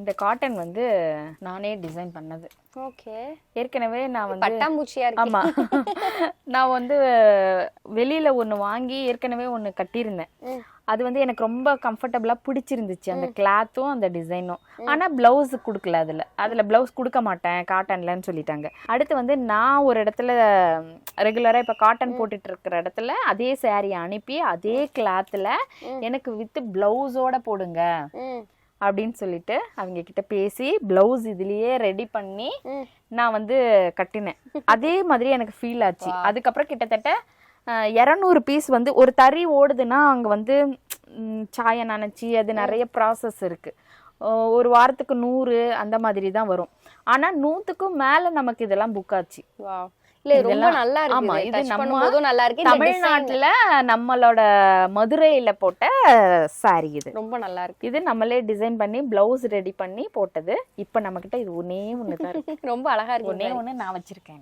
இந்த காட்டன் வந்து நானே டிசைன் பண்ணது. ஓகே. ஏற்கனவே நான் வந்து பட்டாம்பூச்சியா இருக்கு. ஆமா நான் வந்து வெளியில ஒன்று வாங்கி ஏற்கனவே ஒன்று கட்டியிருந்தேன். அது வந்து எனக்கு ரொம்ப கம்ஃபர்டபுளா பிடிச்சிருந்துச்சு, அந்த கிளாத்தும் அந்த டிசைனும். ஆனா பிளவுஸ் கொடுக்கல, அதுல பிளவுஸ் கொடுக்க மாட்டேன் காட்டன்லன்னு சொல்லிட்டாங்க. அடுத்து வந்து நான் ஒரு இடத்துல ரெகுலரா இப்ப காட்டன் போட்டுட்டு இருக்கிற இடத்துல அதே சாரியை அனுப்பி அதே கிளாத்ல எனக்கு வித் பிளவுஸோட போடுங்க அப்படின்னு சொல்லிட்டு அவங்க கிட்ட பேசி பிளவுஸ் இதுலயே ரெடி பண்ணி நான் வந்து கட்டினேன். அதே மாதிரி எனக்கு ஃபீல் ஆச்சு. அதுக்கப்புறம் கிட்டத்தட்ட 200 பீஸ் வந்து ஒரு தறி ஓடுதுன்னா அங்க வந்து சாயம் நனைச்சி அது நிறைய ப்ராசஸ் இருக்கு. ஒரு வாரத்துக்கு 100 அந்த மாதிரி தான் வரும். ஆனா 100க்கும் மேல நமக்கு இதெல்லாம் புக் ஆச்சு. இல்ல ரொம்ப நல்லா இருக்கு. ஆமா, இது நம்ம நல்லா இருக்கு. தமிழ்நாட்டுல நம்மளோட மதுரையில போட்ட சாரி இது ரொம்ப நல்லா இருக்கு. இது நம்மளே டிசைன் பண்ணி பிளவுஸ் ரெடி பண்ணி போட்டது. இப்ப நம்ம கிட்ட இது ஒண்ணே ஒண்ணுதான் இருக்கு. ரொம்ப அழகா இருக்கு. ஒண்ணே ஒண்ணு நான் வச்சிருக்கேன்.